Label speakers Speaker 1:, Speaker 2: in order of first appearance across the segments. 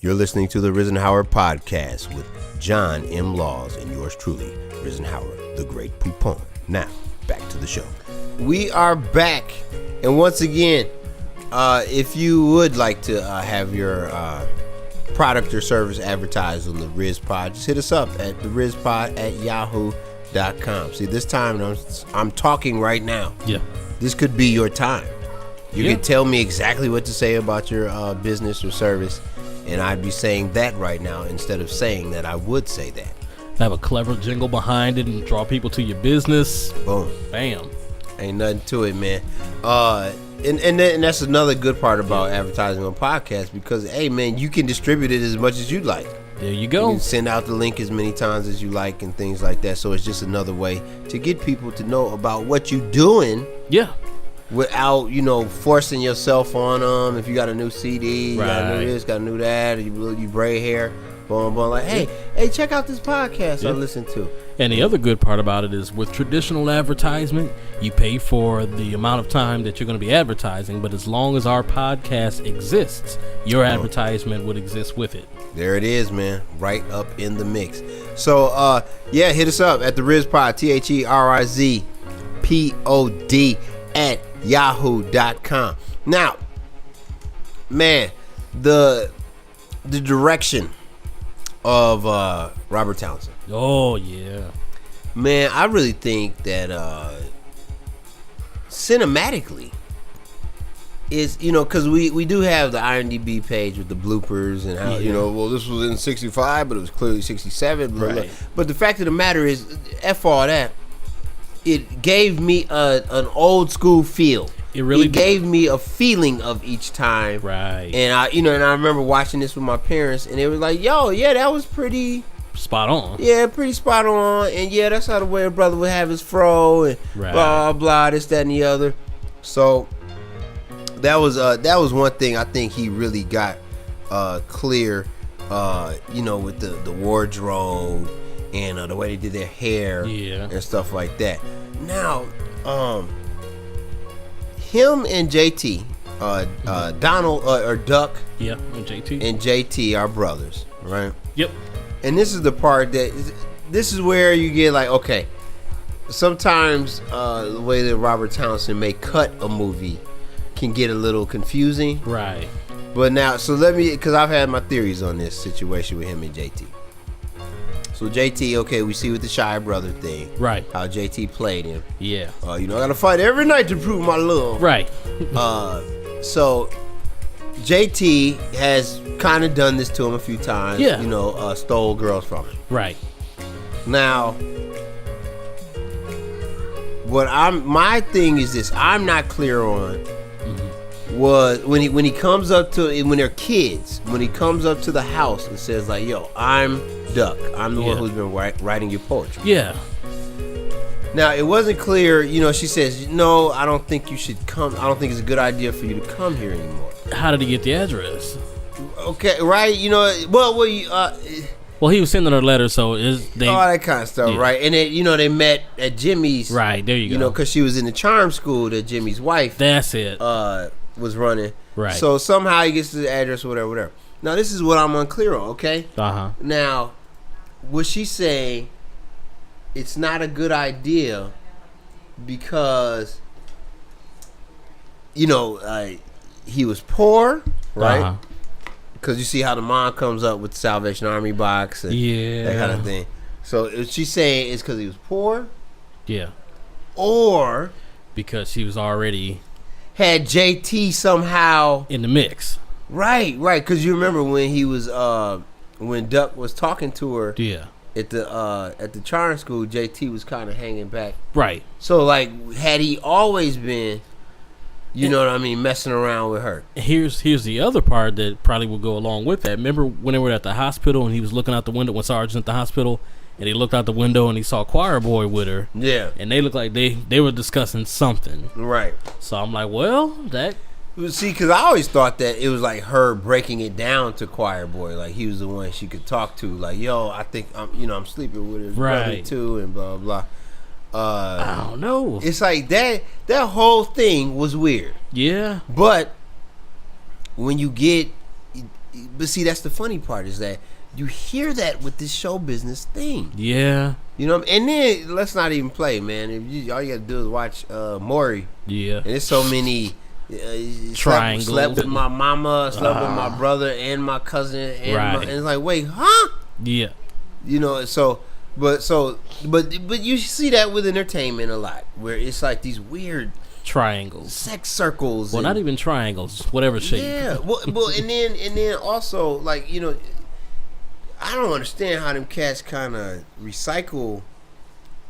Speaker 1: You're listening to the Risen Howard podcast with John M. Laws and yours truly, Risen Howard, the great poupon. Now, back to the show. We are back. And once again, if you would like to have your product or service advertised on the Riz Pod, just hit us up at the rizpod@yahoo.com. See, this time I'm talking right now.
Speaker 2: Yeah.
Speaker 1: This could be your time. You can tell me exactly what to say about your business or service, and I'd be saying that right now instead of saying that I would say that.
Speaker 2: Have a clever jingle behind it and draw people to your business.
Speaker 1: Boom.
Speaker 2: Bam.
Speaker 1: Ain't nothing to it, man. And that's another good part about advertising on podcasts because, hey, man, you can distribute it as much as you'd like.
Speaker 2: There you
Speaker 1: You
Speaker 2: go.
Speaker 1: can send out the link as many times as you like and things like that. So it's just another way to get people to know about what you're doing.
Speaker 2: Yeah.
Speaker 1: Without, forcing yourself on them. If you got a new CD, you got a new this, got a new that, you braid hair, boom, boom, like, hey, check out this podcast I listen to.
Speaker 2: And the other good part about it is with traditional advertisement, you pay for the amount of time that you're going to be advertising, but as long as our podcast exists, your advertisement would exist with it.
Speaker 1: There it is, man. Right up in the mix. So, hit us up at the RizPod, TheRizPod at yahoo.com. Now, man, the direction of Robert Townsend.
Speaker 2: Oh, yeah.
Speaker 1: Man, I really think that cinematically is, because we do have the IMDb page with the bloopers and how, this was in 65, but it was clearly 67. Blah, blah.
Speaker 2: Right.
Speaker 1: But the fact of the matter is, F all that, it gave me an old school feel.
Speaker 2: It really
Speaker 1: gave me a feeling of each time.
Speaker 2: Right.
Speaker 1: And I remember watching this with my parents, and they were like, "Yo, yeah, that was pretty
Speaker 2: spot on."
Speaker 1: Yeah, pretty spot on. And yeah, that's how the way a brother would have his fro and blah blah, this, that, and the other. So that was one thing I think he really got clear. With the wardrobe and the way they did their hair and stuff like that. Now, him and JT, Donald or Duck,
Speaker 2: and
Speaker 1: JT are brothers, right?
Speaker 2: Yep.
Speaker 1: And this is the part this is where you get like, okay, sometimes the way that Robert Townsend may cut a movie can get a little confusing,
Speaker 2: right?
Speaker 1: But now, so because I've had my theories on this situation with him and JT. So JT, okay, we see with the Shia brother thing,
Speaker 2: right?
Speaker 1: How JT played him.
Speaker 2: Yeah.
Speaker 1: I gotta fight every night to prove my love.
Speaker 2: Right.
Speaker 1: So JT has kind of done this to him a few times.
Speaker 2: Yeah.
Speaker 1: Stole girls from him.
Speaker 2: Right.
Speaker 1: Now, my thing is this. I'm not clear on was when he comes up to when they're kids, when he comes up to the house and says like, "Yo, I'm Duck. I'm the one who's been writing your poetry."
Speaker 2: Yeah.
Speaker 1: Now, it wasn't clear, she says, "No, I don't think you should come. I don't think it's a good idea for you to come here anymore."
Speaker 2: How did he get the address?
Speaker 1: Okay, right? Well,
Speaker 2: he was sending her letters, so all
Speaker 1: that kind of stuff, right? And then, they met at Jimmy's.
Speaker 2: Right, there you go.
Speaker 1: Because she was in the charm school that Jimmy's wife.
Speaker 2: That's it.
Speaker 1: Was running.
Speaker 2: Right.
Speaker 1: So somehow he gets to the address or whatever. Now, this is what I'm unclear on, okay?
Speaker 2: Uh-huh.
Speaker 1: Now, was she saying it's not a good idea because, he was poor, right?
Speaker 2: Uh-huh.
Speaker 1: Because you see how the mom comes up with the Salvation Army box and that kind of thing. So is she saying it's because he was poor?
Speaker 2: Yeah.
Speaker 1: Or
Speaker 2: because she was already
Speaker 1: had JT somehow
Speaker 2: in the mix.
Speaker 1: Right. Because you remember when he was when Duck was talking to her.
Speaker 2: Yeah.
Speaker 1: At the charm school, JT was kind of hanging back.
Speaker 2: Right.
Speaker 1: So like, had he always been, know what I mean, messing around with her?
Speaker 2: Here's the other part that probably will go along with that. Remember when they were at the hospital and he was looking out the window when Sarge's at the hospital, and he looked out the window and he saw Choir Boy with her.
Speaker 1: Yeah.
Speaker 2: And they looked like they were discussing something.
Speaker 1: Right.
Speaker 2: So I'm like, well, that.
Speaker 1: See, because I always thought that it was like her breaking it down to Choir Boy, like he was the one she could talk to, like, yo, I think I'm sleeping with his brother too, and blah blah.
Speaker 2: I don't know.
Speaker 1: It's like that whole thing was weird.
Speaker 2: Yeah.
Speaker 1: But when you get but see, that's the funny part is that you hear that with this show business thing.
Speaker 2: Yeah.
Speaker 1: You know, and then let's not even play, man. All you got to do is watch Maury.
Speaker 2: Yeah.
Speaker 1: And there's so many
Speaker 2: triangles.
Speaker 1: Slept with my mama, slept with my brother and my cousin, and it's like, wait, huh?
Speaker 2: Yeah.
Speaker 1: You know, but you see that with entertainment a lot, where it's like these weird
Speaker 2: triangles,
Speaker 1: sex circles.
Speaker 2: Well, not even triangles, whatever shape.
Speaker 1: Yeah. Well, and then also, like, you know, I don't understand how them cats kind of recycle,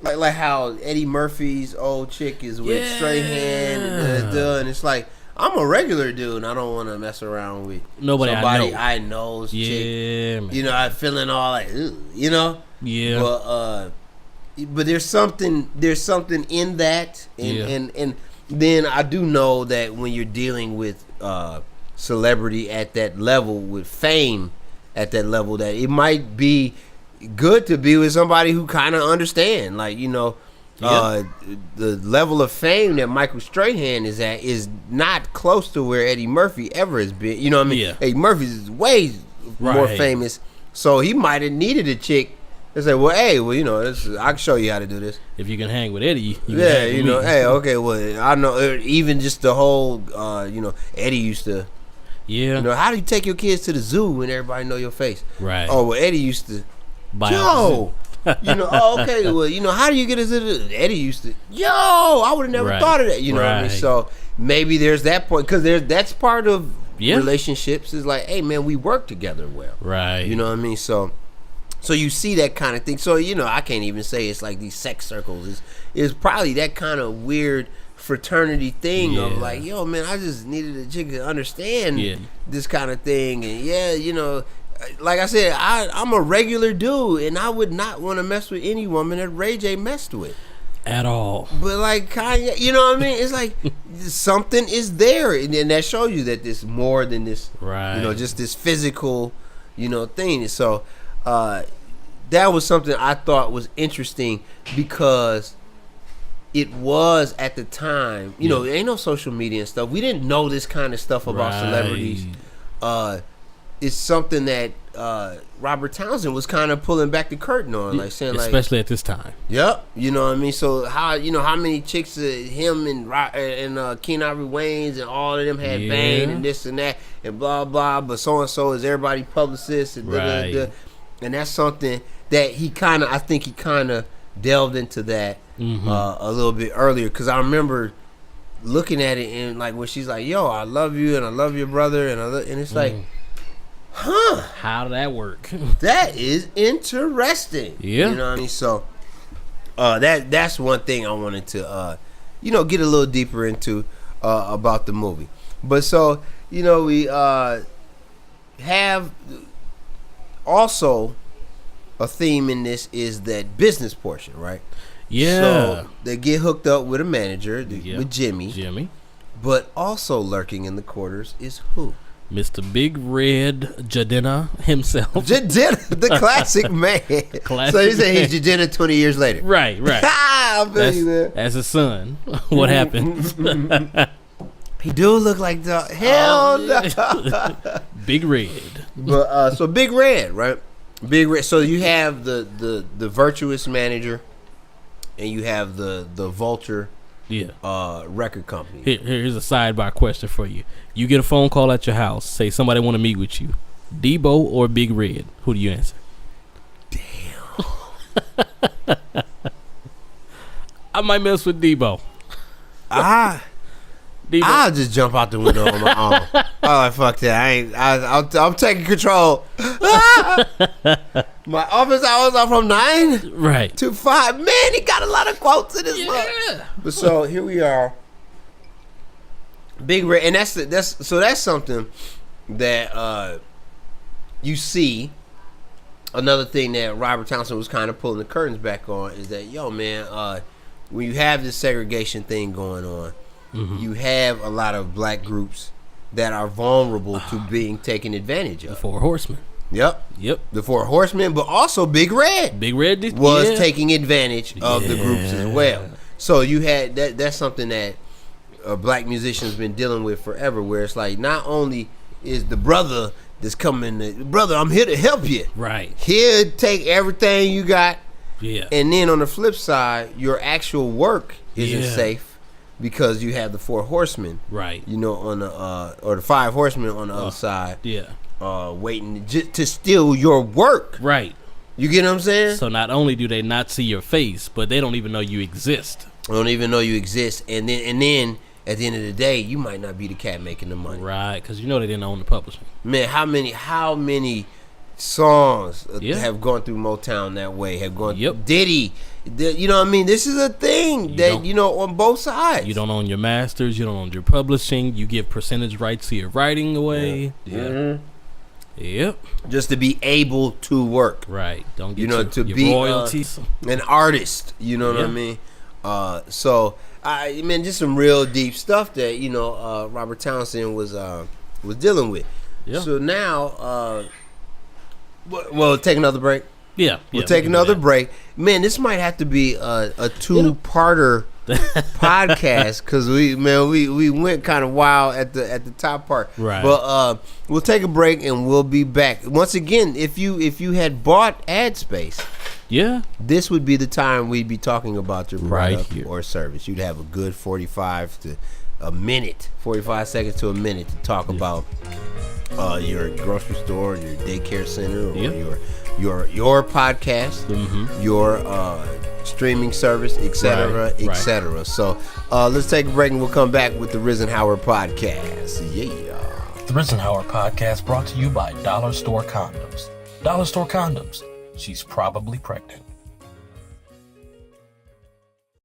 Speaker 1: like how Eddie Murphy's old chick is with Strahan, and it's like, I'm a regular dude and I don't want to mess around with somebody I know's chick.
Speaker 2: Man.
Speaker 1: You know, I'm feeling all like, you know.
Speaker 2: Yeah.
Speaker 1: But there's something in that, and then I do know that when you're dealing with celebrity at that level, with fame at that level, that it might be good to be with somebody who kind of understand, like, you know. The level of fame that Michael Strahan is at is not close to where Eddie Murphy ever has been. You know what I mean? Yeah. Eddie Murphy is way more famous, so he might have needed a chick that said, "Well, hey, well, you know, I can show you how to do this."
Speaker 2: If you can hang with Eddie,
Speaker 1: you know, hey, okay, well, I know. Even just the whole, you know, Eddie used to.
Speaker 2: Yeah.
Speaker 1: You know, how do you take your kids to the zoo when everybody know your face?
Speaker 2: Right.
Speaker 1: Oh, well, Eddie used to. Yo. You know, okay, well, you know, how do you get into the Eddie used to, I would have never thought of that, you know what I mean? So maybe there's that point, because that's part of relationships, is like, hey, man, we work together well. Right. You know what I mean? So you see that kind of thing. So, you know, I can't even say it's like these sex circles. It's probably that kind of weird fraternity thing of like, yo, man, I just needed a chick to understand this kind of thing. And you know, like I said, I'm a regular dude, and I would not want to mess with any woman that Ray J messed with.
Speaker 2: At all.
Speaker 1: But like Kanye, you know what I mean? It's like something is there, and that shows you that there's more than this, right? You know, just this physical, you know, thing. So that was something I thought was interesting, because it was at the time, you know, there ain't no social media and stuff. We didn't know this kind of stuff about celebrities. It's something that Robert Townsend was kind of pulling back the curtain on, like saying, like,
Speaker 2: especially at this time.
Speaker 1: Yep, you know what I mean. So how many chicks him and Ken Ivory Wayans and all of them had banged and this and that and blah blah, but so and so is everybody publicist and and that's something that I think he kind of delved into that a little bit earlier, because I remember looking at it and like when she's like, "Yo, I love you and I love your brother," and it's like. Huh?
Speaker 2: How did that work?
Speaker 1: That is interesting. Yeah, you know what I mean. So, that's one thing I wanted to, you know, get a little deeper into about the movie. But so, you know, we have also a theme in this is that business portion, right? Yeah. So they get hooked up with a manager, with Jimmy. But also lurking in the quarters is who?
Speaker 2: Mr. Big Red Jidenna himself.
Speaker 1: Jidenna, the classic man. So you say he's Jidenna 20 years later.
Speaker 2: Right.
Speaker 1: I feel you, man.
Speaker 2: As his son. What happened?
Speaker 1: He do look like the hell no.
Speaker 2: Big Red.
Speaker 1: But so Big Red, right? Big Red. So you have the virtuous manager, and you have the Vulture record company.
Speaker 2: Here's a sidebar question for you. You get a phone call at your house, say somebody want to meet with you. Debo or Big Red? Who do you answer?
Speaker 1: Damn.
Speaker 2: I might mess with Debo.
Speaker 1: I'll just jump out the window on my own. Oh, fuck that. I'm taking control. My office hours are from 9 to 5. Man, he got a lot of quotes in this book. But so here we are. Big Red, and that's something that you see. Another thing that Robert Townsend was kind of pulling the curtains back on is that, yo, man, when you have this segregation thing going on, you have a lot of black groups that are vulnerable to being taken advantage of.
Speaker 2: The Four Horsemen.
Speaker 1: Yep. The Four Horsemen, but also Big Red.
Speaker 2: Big Red
Speaker 1: was taking advantage of the groups as well. So you had that's something that a black musician's been dealing with forever, where it's like not only is the brother that's coming to, brother, I'm here to help you.
Speaker 2: Right.
Speaker 1: Here, take everything you got.
Speaker 2: Yeah.
Speaker 1: And then on the flip side, your actual work isn't
Speaker 2: Yeah.
Speaker 1: safe because you have the 4 horsemen.
Speaker 2: Right.
Speaker 1: You know, on the or the 5 horsemen on the other side.
Speaker 2: Yeah.
Speaker 1: Waiting to steal your work.
Speaker 2: Right.
Speaker 1: You get what I'm saying?
Speaker 2: So not only do they not see your face, but they don't even know you exist.
Speaker 1: I don't even know you exist, and then at the end of the day, you might not be the cat making the money.
Speaker 2: Right, because you know they didn't own the publishing.
Speaker 1: Man, how many songs
Speaker 2: Yeah.
Speaker 1: have gone through Motown that way? Have gone
Speaker 2: Yep.
Speaker 1: Diddy. You know what I mean? This is a thing that on both sides.
Speaker 2: You don't own your masters. You don't own your publishing. You give percentage rights to your writing away. Yeah.
Speaker 1: Mm-hmm.
Speaker 2: Yep.
Speaker 1: Just to be able to work.
Speaker 2: Right. Don't get
Speaker 1: To
Speaker 2: your
Speaker 1: be
Speaker 2: royalties.
Speaker 1: an artist. You know what I mean? So just some real deep stuff that Robert Townsend was dealing with.
Speaker 2: Yeah.
Speaker 1: So now, we'll take another break.
Speaker 2: Yeah.
Speaker 1: We'll take another break. Man, this might have to be a 2-parter podcast because we went kind of wild at the top part.
Speaker 2: Right.
Speaker 1: But we'll take a break and we'll be back. Once again, if you had bought ad space,
Speaker 2: yeah,
Speaker 1: this would be the time we'd be talking about your product
Speaker 2: Right
Speaker 1: or service. You'd have a good 45 seconds to a minute to talk about your grocery store, your daycare center, or your podcast, your streaming service, etc.,
Speaker 2: Right.
Speaker 1: etc. So let's take a break and we'll come back with the Risenhauer podcast. Yeah.
Speaker 3: The Risenhauer podcast brought to you by Dollar Store Condoms. Dollar Store Condoms. She's probably pregnant.